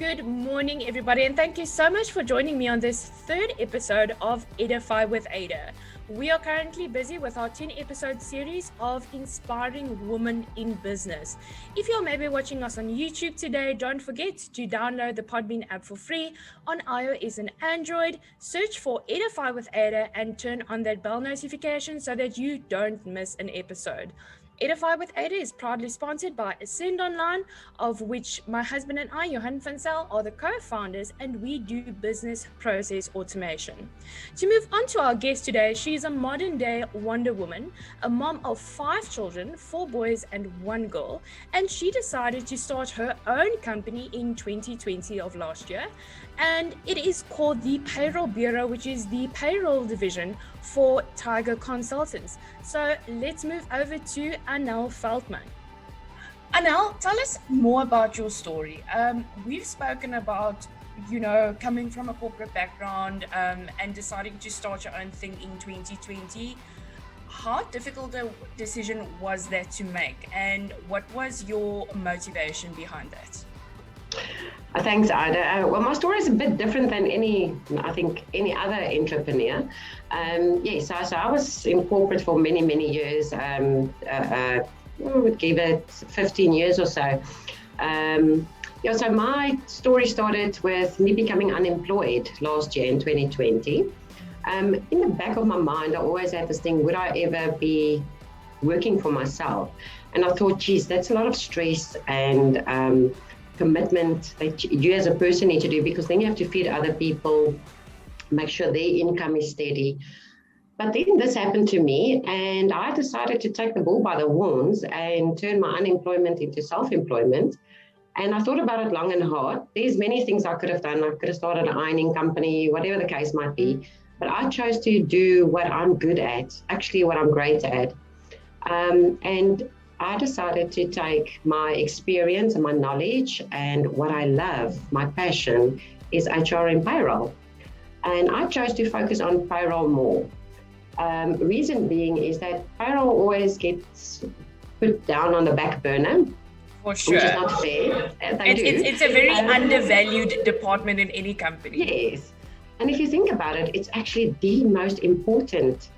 Good morning, everybody, and thank you so much for joining me on this third episode of Edify with Eide. We are currently busy with our 10-episode series of inspiring women in business. If you're maybe watching us on YouTube today, don't forget to download the Podbean app for free on iOS and Android. Search for Edify with Eide and turn on that bell notification so that you don't miss an episode. Edify with Eide is proudly sponsored by Ascend Online, of which my husband and I, Johan van Zyl, are the co-founders, and we do business process automation. To move on to our guest today, she is a modern-day Wonder Woman, a mom of 5 children, 4 boys and 1 girl, and she decided to start her own company in 2020 of last year, and it is called the Payroll Bureau, which is the payroll division for Tiger Consultants. So let's move over to Anéle Veltman. Anéle, tell us more about your story. We've spoken about, coming from a corporate background and deciding to start your own thing in 2020. How difficult a decision was that to make, and what was your motivation behind that? Thanks, Ida. Well, my story is a bit different than any other entrepreneur. So I was in corporate for many years. I would give it 15 years or so. So my story started with me becoming unemployed last year in 2020. In the back of my mind, I always had this thing: would I ever be working for myself? And I thought, geez, that's a lot of stress and commitment that you as a person need to do, because then you have to feed other people, make sure their income is steady. But then this happened to me, and I decided to take the bull by the horns and turn my unemployment into self-employment. And I thought about it long and hard. There's many things I could have done. I could have started an ironing company, whatever the case might be. But I chose to do what I'm good at, actually what I'm great at. And I decided to take my experience and my knowledge, and what I love, my passion, is HR and payroll. And I chose to focus on payroll more. Reason being is that payroll always gets put down on the back burner. For sure. Which is not fair. It's a very undervalued department in any company. Yes. And if you think about it, it's actually the most important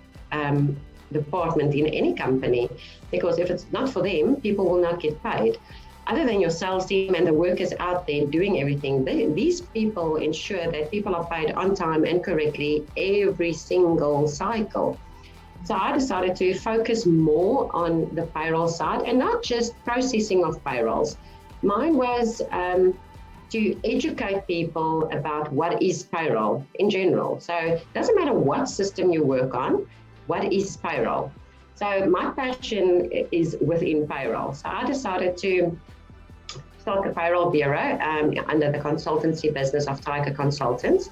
department in any company, because if it's not for them, people will not get paid. Other than your sales team and the workers out there doing everything, these people ensure that people are paid on time and correctly every single cycle. So I decided to focus more on the payroll side, and not just processing of payrolls. Mine was to educate people about what is payroll in general. So it doesn't matter what system you work on, what is payroll? So my passion is within payroll. So I decided to start the Payroll Bureau under the consultancy business of Tiger Consultants.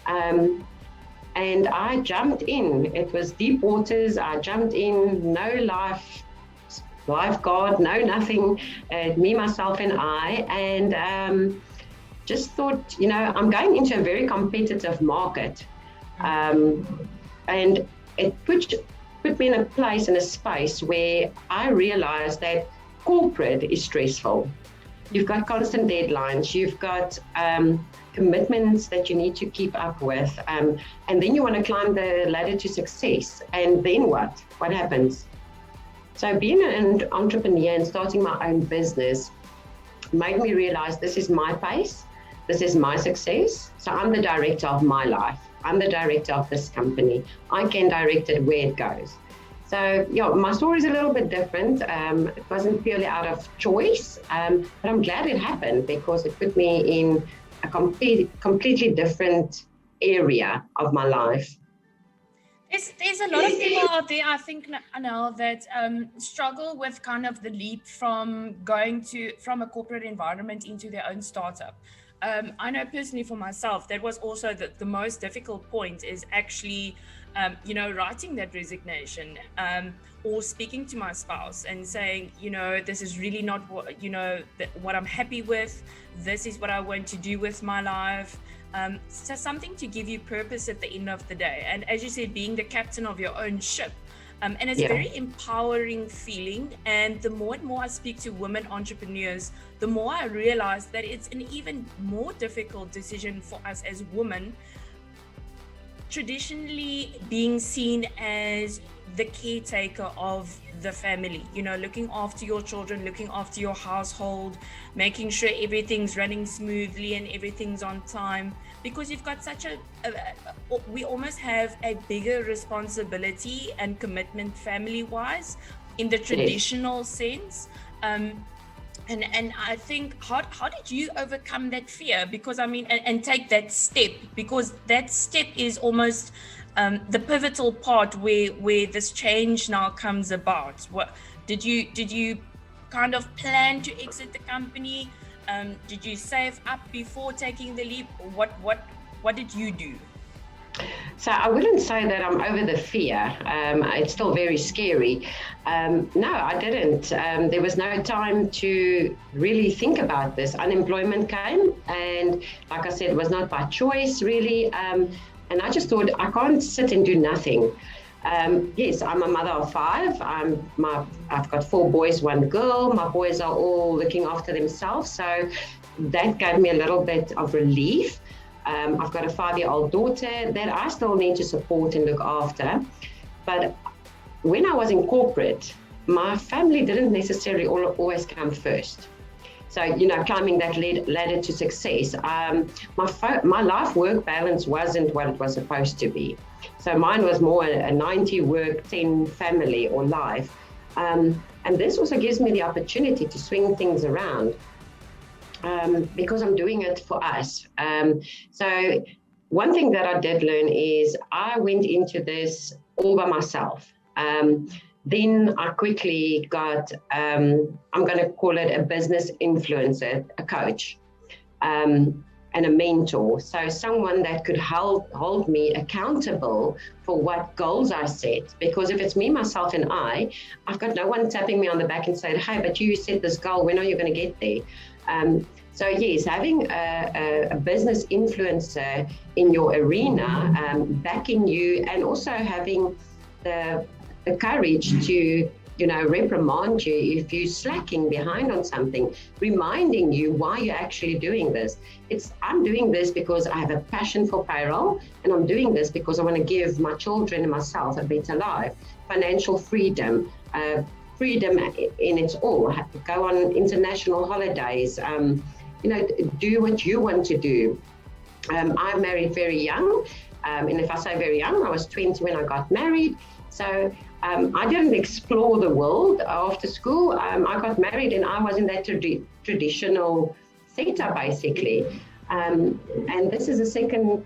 And I jumped in. It was deep waters. I jumped in, no lifeguard, no nothing, me, myself, and I. And just thought, I'm going into a very competitive market. And it put me in a place, in a space where I realized that corporate is stressful. You've got constant deadlines, you've got commitments that you need to keep up with, and then you want to climb the ladder to success. And then what? What happens? So being an entrepreneur and starting my own business made me realize this is my pace, this is my success. So I'm the director of my life. I'm the director of this company. I can direct it where it goes. So, my story is a little bit different. It wasn't purely out of choice, but I'm glad it happened, because it put me in a completely different area of my life. There's a lot of people out there, I think, Anéle, that struggle with kind of the leap from going from a corporate environment into their own startup. I know personally for myself, that was also the most difficult point, is actually, writing that resignation or speaking to my spouse and saying, this is really not what I'm happy with. This is what I want to do with my life. So something to give you purpose at the end of the day. And as you said, being the captain of your own ship, And it's very empowering feeling. And the more and more I speak to women entrepreneurs, the more I realize that it's an even more difficult decision for us as women, traditionally being seen as the caretaker of the family, you know, looking after your children, looking after your household, making sure everything's running smoothly and everything's on time, because you've got such we almost have a bigger responsibility and commitment family-wise in the traditional sense. And I think, how did you overcome that fear? Because I mean, and take that step, because that step is almost the pivotal part where this change now comes about. What did you kind of plan to exit the company? Did you save up before taking the leap? What did you do? So I wouldn't say that I'm over the fear. It's still very scary. No, I didn't. There was no time to really think about this. Unemployment came, and like I said, it was not by choice really. And I just thought, I can't sit and do nothing. Yes, I'm a mother of 5. I've got 4 boys, 1 girl. My boys are all looking after themselves. So that gave me a little bit of relief. I've got a 5-year-old daughter that I still need to support and look after. But when I was in corporate, my family didn't necessarily always come first. So, you know, climbing that ladder to success, my life-work balance wasn't what it was supposed to be. So mine was more a 90 work, 10 family or life. And this also gives me the opportunity to swing things around. Because I'm doing it for us. So one thing that I did learn is I went into this all by myself. Then I quickly got, I'm going to call it a business influencer, a coach, and a mentor. So someone that could hold me accountable for what goals I set. Because if it's me, myself, and I've got no one tapping me on the back and saying, hey, but you set this goal, when are you going to get there? So yes, having a business influencer in your arena, backing you, and also having the courage to, you know, reprimand you if you're slacking behind on something, reminding you why you're actually doing this. I'm doing this because I have a passion for payroll, and I'm doing this because I want to give my children and myself a better life, financial freedom, freedom in its all, go on international holidays, you know, do what you want to do. I married very young, and if I say very young, I was 20 when I got married. So I didn't explore the world after school. I got married and I was in that traditional setup basically. And this is a second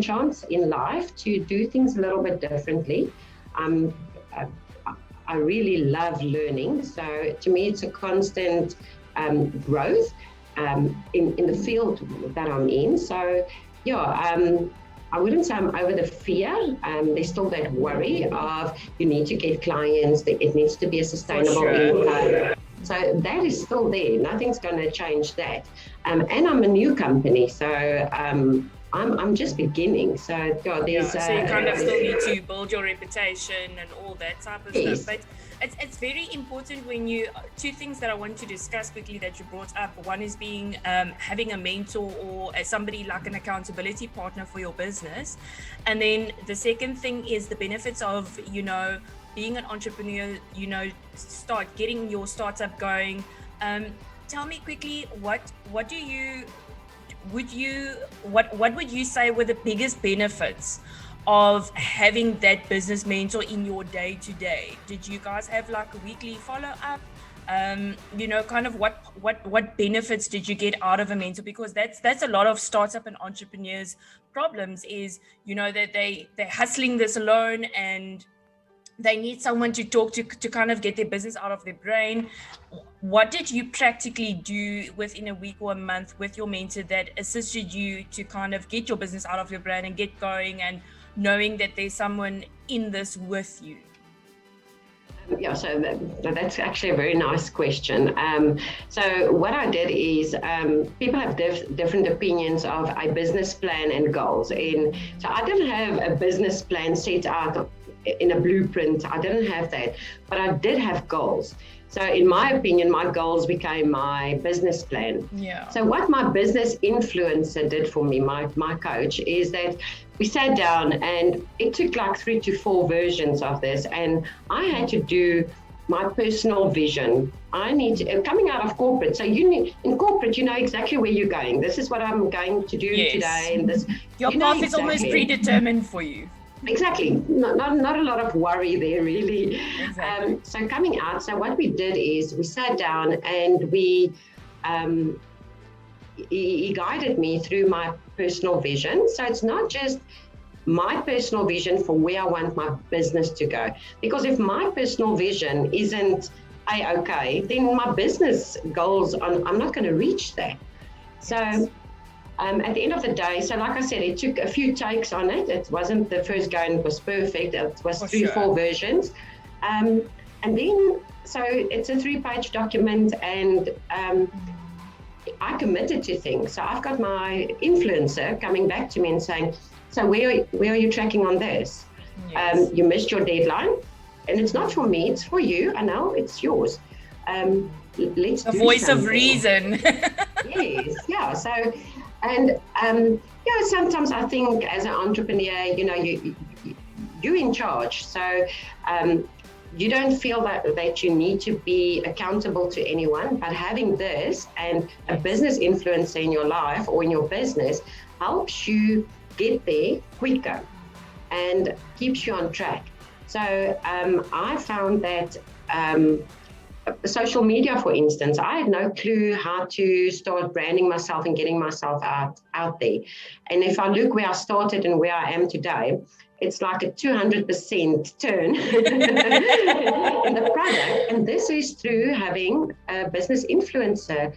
chance in life to do things a little bit differently. I really love learning. So to me, it's a constant growth in the field that I'm in. So yeah, I wouldn't say I'm over the fear. There's still that worry of you need to get clients, it needs to be a sustainable income. So that is still there. Nothing's going to change that. And I'm a new company, so I'm just beginning. So yeah, there's so you kind of still need to build your reputation and all that type of stuff. But it's very important when two things that I want to discuss quickly that you brought up. One is being having a mentor or somebody like an accountability partner for your business. And then the second thing is the benefits of, you know, being an entrepreneur, you know, start getting your startup going. Tell me quickly, what would you say were the biggest benefits of having that business mentor in your day to day? Did you guys have like a weekly follow up? You know, kind of what benefits did you get out of a mentor? Because that's a lot of startup and entrepreneurs' problems is, you know, that they're hustling this alone and they need someone to talk to kind of get their business out of their brain. What did you practically do within a week or a month with your mentor that assisted you to kind of get your business out of your brain and get going and knowing that there's someone in this with you? Yeah, so that's actually a very nice question. So what I did is people have different opinions of a business plan and goals. So I didn't have a business plan set out in a blueprint. I didn't have that, but I did have goals. So in my opinion, my goals became my business plan. Yeah. So what my business influencer did for me, my coach, is that we sat down, and it took like 3 to 4 versions of this, and I had to do my personal vision. Coming out of corporate, so in corporate, you know exactly where you're going. This is what I'm going to do today, and this. Your path is almost predetermined for you. Exactly. Not a lot of worry there, really. Exactly. So coming out, so what we did is we sat down, and we he guided me through my personal vision. So it's not just my personal vision for where I want my business to go. Because if my personal vision isn't okay, then my business goals, I'm not going to reach that. So at the end of the day, so like I said, it took a few takes on it. It wasn't the first go and it was perfect. It was 3-4 versions. And then, so it's a 3-page document, and I committed to things. So I've got my influencer coming back to me and saying, so where are you tracking on this? Yes. You missed your deadline, and it's not for me, it's for you. I know it's yours. Let's the do voice something. Of reason. Yes, yeah. So, and sometimes I think as an entrepreneur, you're in charge. So you don't feel that you need to be accountable to anyone, but having this and a business influencer in your life or in your business helps you get there quicker and keeps you on track. So I found that social media, for instance, I had no clue how to start branding myself and getting myself out there. And if I look where I started and where I am today, it's like a 200% turn in the product. And this is through having a business influencer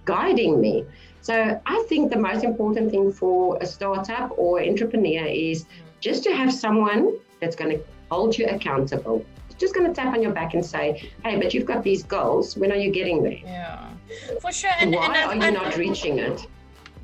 guiding me. So I think the most important thing for a startup or entrepreneur is just to have someone that's going to hold you accountable. It's just going to tap on your back and say, hey, but you've got these goals. When are you getting there? Yeah, for sure. Why are you not reaching it?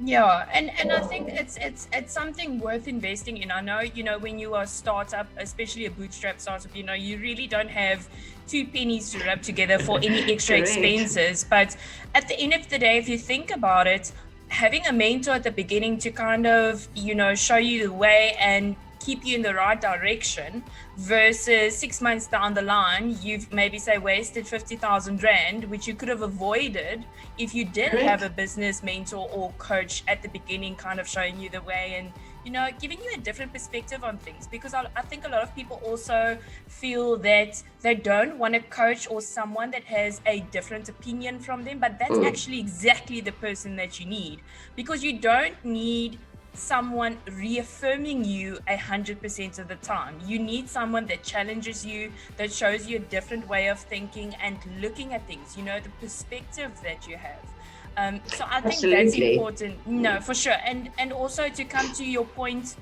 Yeah, and I think it's something worth investing in. I know, when you are a startup, especially a bootstrap startup, you really don't have 2 pennies to rub together for any extra expenses. But at the end of the day, if you think about it, having a mentor at the beginning to kind of, show you the way and keep you in the right direction versus 6 months down the line, you've maybe wasted 50,000 Rand, which you could have avoided if you did have a business mentor or coach at the beginning kind of showing you the way and, giving you a different perspective on things. Because I think a lot of people also feel that they don't want a coach or someone that has a different opinion from them, but that's actually exactly the person that you need, because you don't need someone reaffirming you 100% of the time. You need someone that challenges you, that shows you a different way of thinking and looking at things, the perspective that you have. So I think that's important. No, for sure. And also to come to your point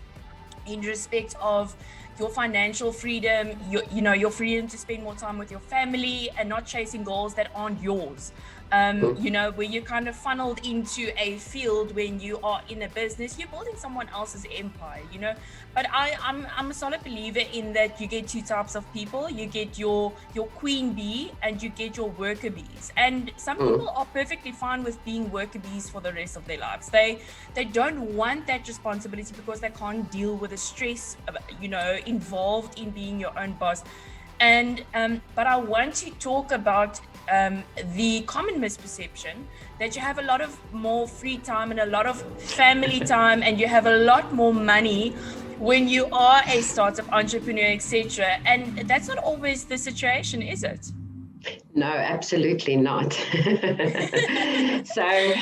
in respect of your financial freedom, your freedom to spend more time with your family and not chasing goals that aren't yours. Where you're kind of funneled into a field when you are in a business, you're building someone else's empire, But I'm a solid believer in that you get 2 types of people. You get your queen bee and you get your worker bees. And some people are perfectly fine with being worker bees for the rest of their lives. They don't want that responsibility because they can't deal with the stress, involved in being your own boss. And but I want to talk about the common misperception that you have a lot of more free time and a lot of family time and you have a lot more money when you are a startup entrepreneur, etc. And that's not always the situation, is it? No, absolutely not. So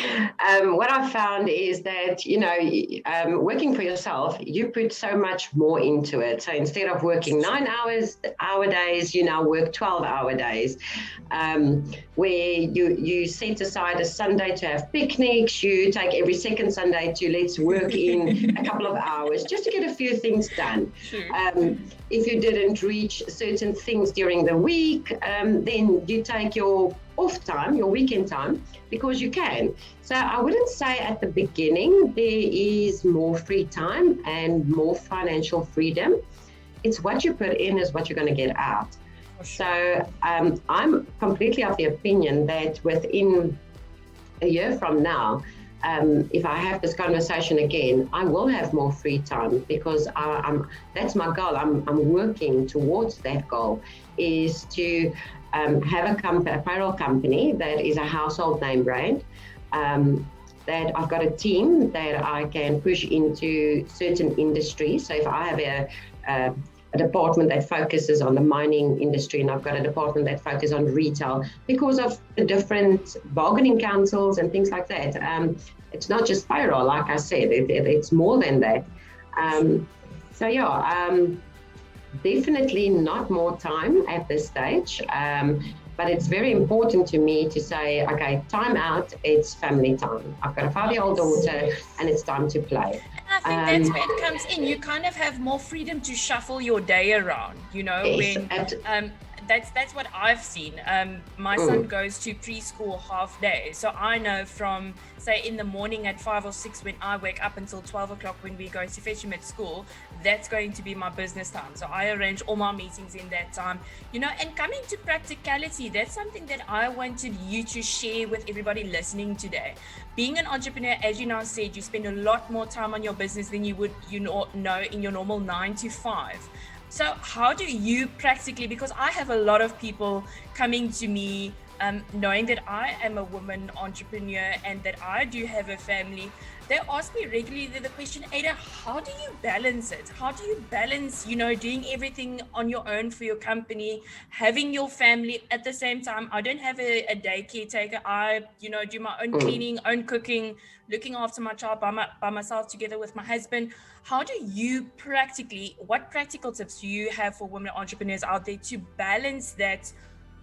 what I've found is that, working for yourself, you put so much more into it. So instead of working 9-hour days, you now work 12-hour days, where you set aside a Sunday to have picnics. You take every second Sunday to let's work in a couple of hours just to get a few things done. Sure. If you didn't reach certain things during the week, then you take your off time, your weekend time, because you can. So I wouldn't say at the beginning there is more free time and more financial freedom. it's what you put in is what you're going to get out. For sure. So I'm completely of the opinion that within a year from now, if I have this conversation again, I will have more free time, because that's my goal. I'm working towards that goal, is to have a payroll company that is a household name brand, that I've got a team that I can push into certain industries. So if I have a department that focuses on the mining industry, and I've got a department that focuses on retail, because of the different bargaining councils and things like that. It's not just payroll, like I said, it's more than that. So definitely not more time at this stage. But it's very important to me to say, okay, time out, it's family time. I've got a 5-year-old daughter and it's time to play. And I think that's where it comes in. You kind of have more freedom to shuffle your day around, Yes, when that's what I've seen. My son goes to preschool half day. So I know from, say, in the morning at 5 or 6 when I wake up until 12 o'clock when we go to fetch him at school, that's going to be my business time. So I arrange all my meetings in that time, and coming to practicality, that's something that I wanted you to share with everybody listening today. Being an entrepreneur, as you now said, you spend a lot more time on your business than you would, in your normal 9 to 5. So how do you practically, because I have a lot of people coming to me knowing that I am a woman entrepreneur and that I do have a family, they ask me regularly the question, Eide, how do you balance it? How do you balance, doing everything on your own for your company, having your family at the same time? I don't have a day caretaker. I, do my own cleaning, own cooking, looking after my child by myself together with my husband. How do you what practical tips do you have for women entrepreneurs out there to balance that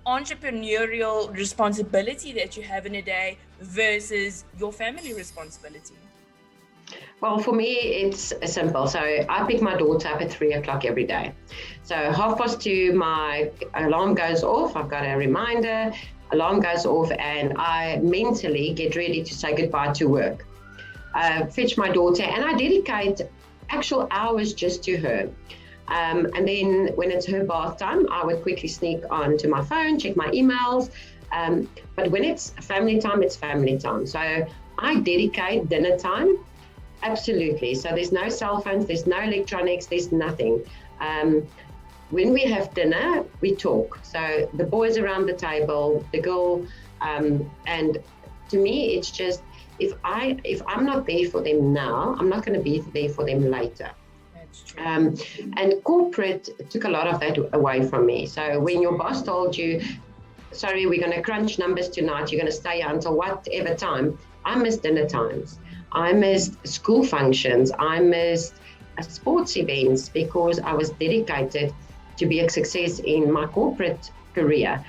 entrepreneurial responsibility that you have in a day versus your family responsibility? Well, for me, it's simple. So I pick my daughter up at 3 o'clock every day. So 2:30, my alarm goes off. I've got a reminder, alarm goes off, and I mentally get ready to say goodbye to work. Fetch my daughter, and I dedicate actual hours just to her. And then when it's her bath time, I would quickly sneak onto my phone, check my emails. But when it's family time, it's family time. So I dedicate dinner time. Absolutely. So there's no cell phones, there's no electronics, there's nothing. When we have dinner, we talk. So the boys around the table, the girl, and to me, it's just, if I'm not there for them now, I'm not going to be there for them later. And corporate took a lot of that away from me. So when your boss told you, sorry, we're going to crunch numbers tonight, you're going to stay until whatever time, I missed dinner times. I missed school functions. I missed sports events because I was dedicated to be a success in my corporate career.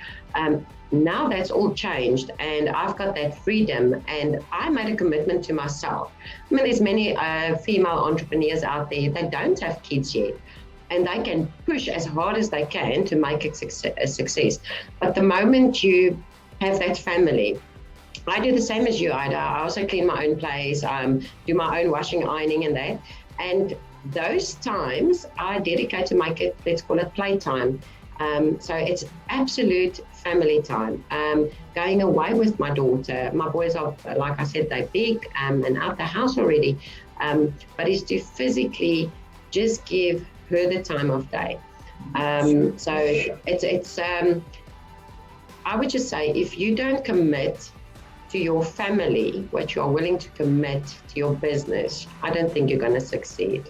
Now that's all changed, and I've got that freedom, and I made a commitment to myself. I mean, there's many female entrepreneurs out there that don't have kids yet, and they can push as hard as they can to make it a success. But the moment you have that family, I do the same as you, Ida. I also clean my own place, do my own washing, ironing, and that. And those times I dedicate to make it, let's call it playtime. So it's absolute family time. Going away with my daughter. My boys are, like I said, they're big and out the house already. But it's to physically just give her the time of day. So it's I would just say, if you don't commit to your family what you are willing to commit to your business, I don't think you're going to succeed.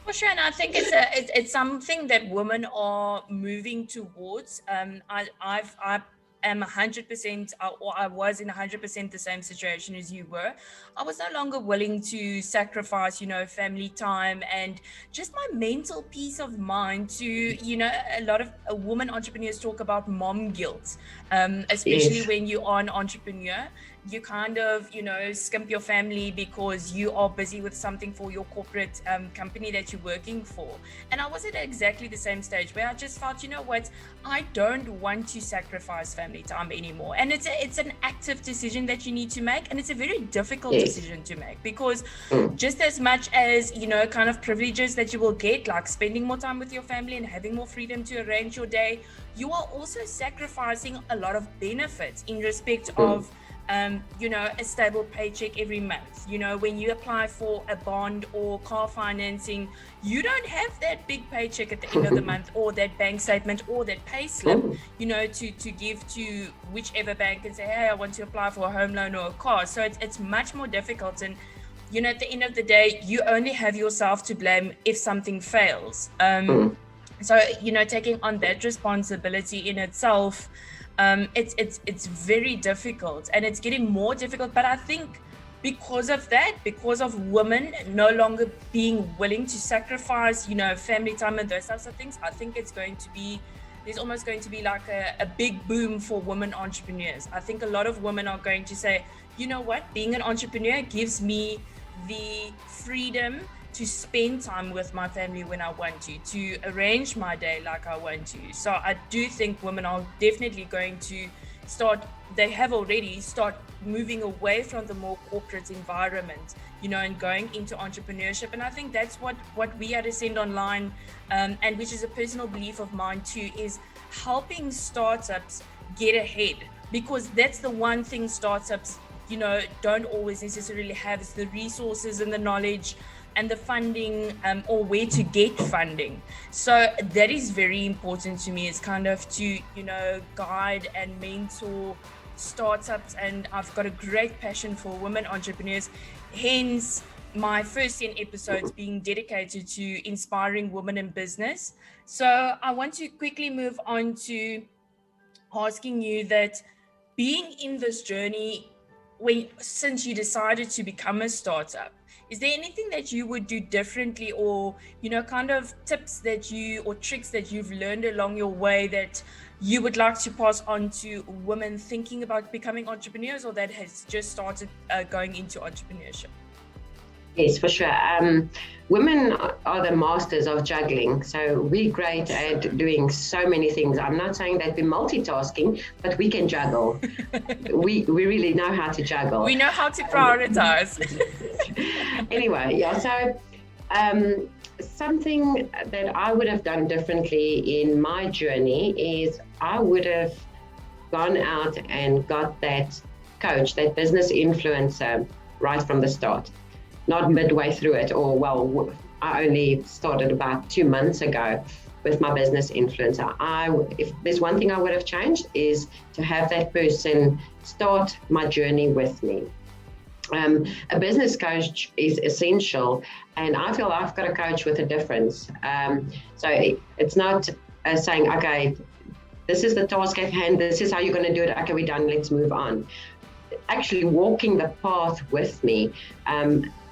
For sure, and I think it's something that women are moving towards. I am 100%, or I was in 100% the same situation as you were. I was no longer willing to sacrifice, family time and just my mental peace of mind to, a lot of women entrepreneurs talk about mom guilt, especially Yes. when you are an entrepreneur. you kind of, skimp your family because you are busy with something for your corporate company that you're working for. And I was at exactly the same stage where I just felt, I don't want to sacrifice family time anymore. And it's an active decision that you need to make, and it's a very difficult decision to make, because just as much as, kind of privileges that you will get, like spending more time with your family and having more freedom to arrange your day, you are also sacrificing a lot of benefits in respect of a stable paycheck every month. When you apply for a bond or car financing, you don't have that big paycheck at the end of the month, or that bank statement, or that pay slip, to give to whichever bank and say, hey, I want to apply for a home loan or a car. So it's much more difficult. And, at the end of the day, you only have yourself to blame if something fails. So, taking on that responsibility in itself, it's very difficult, and it's getting more difficult. But I think because of women no longer being willing to sacrifice, family time and those types of things, I think there's almost going to be like a big boom for women entrepreneurs. I think a lot of women are going to say, you know what, being an entrepreneur gives me the freedom to spend time with my family when I want to arrange my day like I want to. So I do think women are definitely going to they have already start moving away from the more corporate environment, and going into entrepreneurship. And I think that's what we at Ascend Online, and which is a personal belief of mine too, is helping startups get ahead, because that's the one thing startups, don't always necessarily have, is the resources and the knowledge and the funding, or where to get funding. So that is very important to me. It's kind of to, guide and mentor startups. And I've got a great passion for women entrepreneurs. Hence, my first 10 episodes being dedicated to inspiring women in business. So I want to quickly move on to asking you that, being in this journey, since you decided to become a startup, is there anything that you would do differently, or, kind of tips or tricks that you've learned along your way that you would like to pass on to women thinking about becoming entrepreneurs, or that has just started going into entrepreneurship? Yes, for sure. Women are the masters of juggling. So we're great at doing so many things. I'm not saying that we're multitasking, but we can juggle. we really know how to juggle. We know how to prioritize. Anyway, yeah. So something that I would have done differently in my journey is I would have gone out and got that coach, that business influencer, right from the start. Not midway through it, or I only started about 2 months ago with my business influencer. If there's one thing I would have changed, is to have that person start my journey with me. A business coach is essential, and I feel I've got a coach with a difference. So it's not saying, okay, this is the task at hand, this is how you're going to do it, okay, we're done, let's move on. Actually walking the path with me.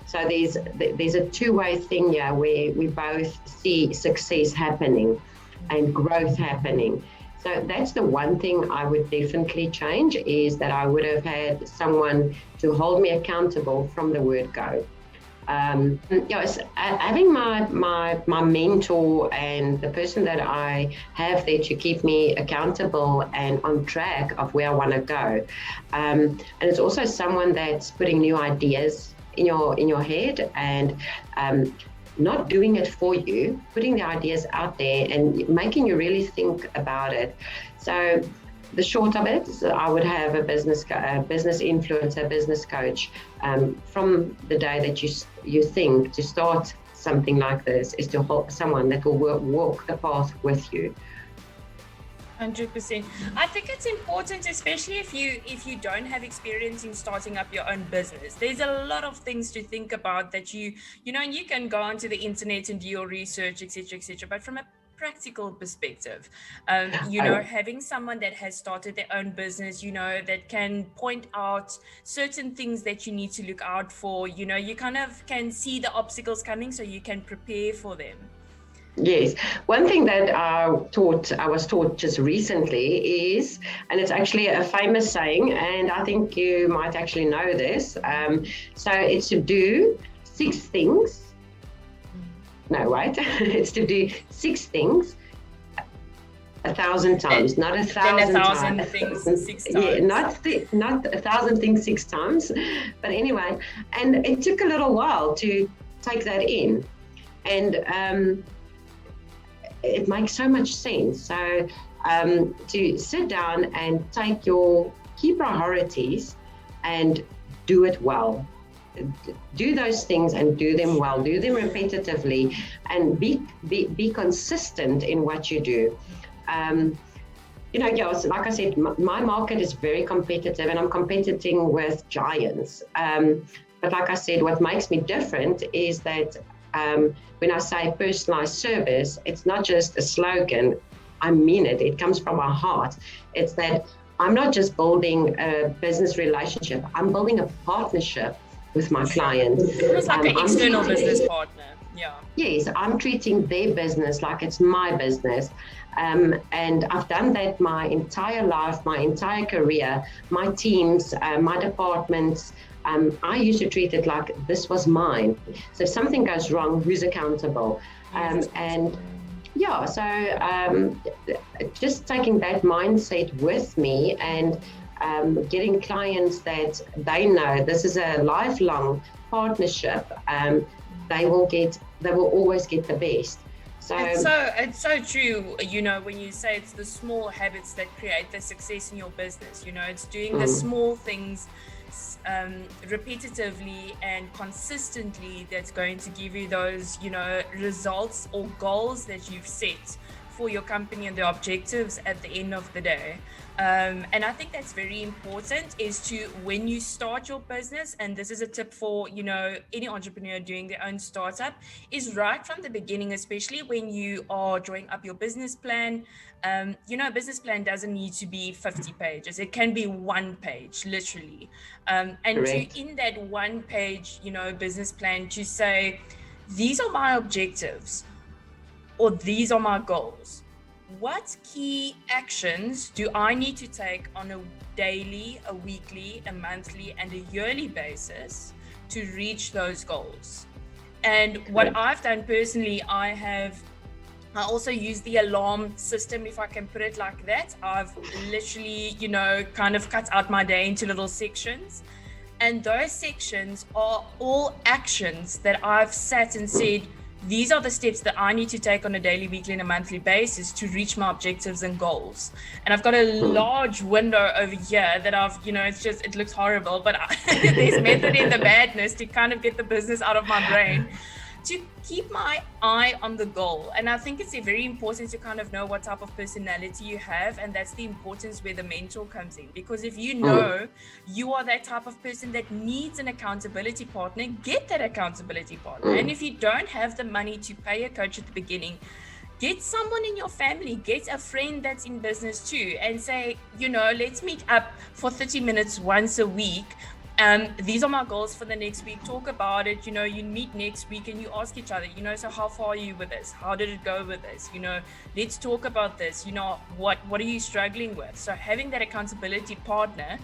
So there's a two-way thing here where we both see success happening and growth happening. So that's the one thing I would definitely change, is that I would have had someone to hold me accountable from the word go. Having my mentor and the person that I have there to keep me accountable and on track of where I want to go. And it's also someone that's putting new ideas in your head, and not doing it for you, putting the ideas out there and making you really think about it. So the short of it is, I would have a business influencer, business coach, from the day that you think to start something like this, is to hold someone that will walk the path with you. 100%. I think it's important, especially if you don't have experience in starting up your own business. There's a lot of things to think about that you can go onto the internet and do your research, etc. But from a practical perspective, having someone that has started their own business, that can point out certain things that you need to look out for, you kind of can see the obstacles coming, so you can prepare for them. Yes. One thing that I was taught just recently is, and it's actually a famous saying, and I think you might actually know this. So it's to do 6 things. No, wait. It's to do 6 things 1,000 times, not 1,000 1,000 times. things 6 times. Yeah, not 1,000 things 6 times. But anyway, and it took a little while to take that in. And it makes so much sense. So to sit down and take your key priorities and do it well. Do those things and do them well. Do them repetitively, and be consistent in what you do. So like I said, my market is very competitive, and I'm competing with giants. But like I said, what makes me different is that when I say personalized service, it's not just a slogan. I mean it. It comes from my heart. It's that I'm not just building a business relationship. I'm building a partnership with my client. It's like an external business partner. Yeah. Yes, I'm treating their business like it's my business. And I've done that my entire life, my entire career, my teams, my departments. I used to treat it like this was mine. So if something goes wrong, who's accountable? Just taking that mindset with me and getting clients that they know this is a lifelong partnership. They will always get the best. So it's so true, when you say it's the small habits that create the success in your business. It's doing the small things repetitively and consistently that's going to give you those, results or goals that you've set for your company and the objectives at the end of the day. And I think that's very important, is to, when you start your business, and this is a tip for, any entrepreneur doing their own startup, is right from the beginning, especially when you are drawing up your business plan. A business plan doesn't need to be 50 pages. It can be 1 page, literally. And in that 1 page, business plan, to say, these are my objectives, or these are my goals. What key actions do I need to take on a daily, a weekly, a monthly, and a yearly basis to reach those goals? And what I've done personally, I also use the alarm system, if I can put it like that. I've literally, kind of cut out my day into little sections. And those sections are all actions that I've sat and said, these are the steps that I need to take on a daily, weekly, and a monthly basis to reach my objectives and goals. And I've got a large window over here that I've, it looks horrible, but there's method in the madness to kind of get the business out of my brain, to keep my eye on the goal. And I think it's very important to kind of know what type of personality you have, and that's the importance where the mentor comes in. Because if you know you are that type of person that needs an accountability partner, get that accountability partner. And if you don't have the money to pay a coach at the beginning, get someone in your family, get a friend that's in business too, and say, let's meet up for 30 minutes once a week. These are my goals for the next week. Talk about it. You meet next week and you ask each other, so how far are you with this? How did it go with this? Let's talk about this. What are you struggling with? So having that accountability partner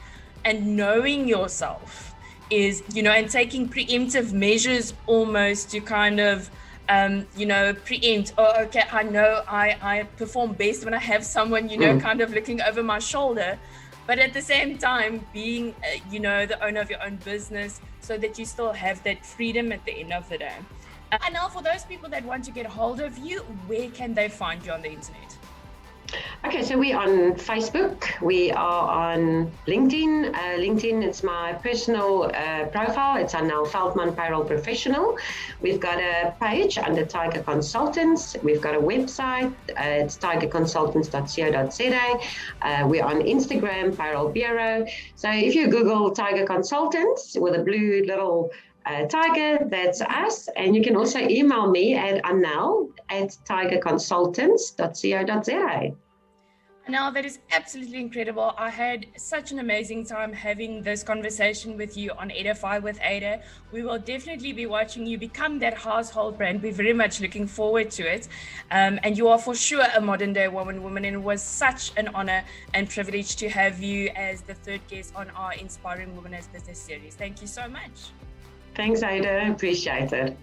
and knowing yourself is, and taking preemptive measures almost to kind of, preempt. Oh, okay, I know I perform best when I have someone, kind of looking over my shoulder. But at the same time, being, the owner of your own business, so that you still have that freedom at the end of the day. And now, for those people that want to get hold of you, where can they find you on the internet? Okay, so we're on Facebook, we are on LinkedIn. LinkedIn, it's my personal profile. It's Anéle Veltman, Payroll Professional. We've got a page under Tiger Consultants. We've got a website. It's tigerconsultants.co.za. We're on Instagram, Payroll Bureau. So if you Google Tiger Consultants with a blue little Tiger, that's us. And you can also email me at Anel@tigerconsultants.co.za. Now, that is absolutely incredible. I had such an amazing time having this conversation with you on Edify with Eide. We will definitely be watching you become that household brand. We're very much looking forward to it. And you are for sure a modern day woman, and it was such an honor and privilege to have you as the third guest on our Inspiring Women as Business series. Thank you so much. Thanks, Eide. Appreciate it.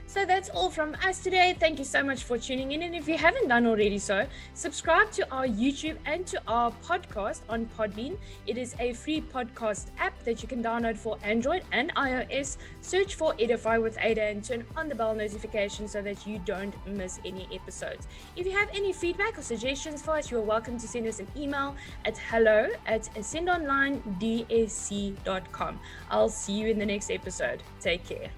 So that's all from us today. Thank you so much for tuning in. And if you haven't done already so, subscribe to our YouTube and to our podcast on Podbean. It is a free podcast app that you can download for Android and iOS. Search for Edify with Eide and turn on the bell notification so that you don't miss any episodes. If you have any feedback or suggestions for us, you're welcome to send us an email at hello@sendonlinedsc.com. I'll see you in the next episode. Take care.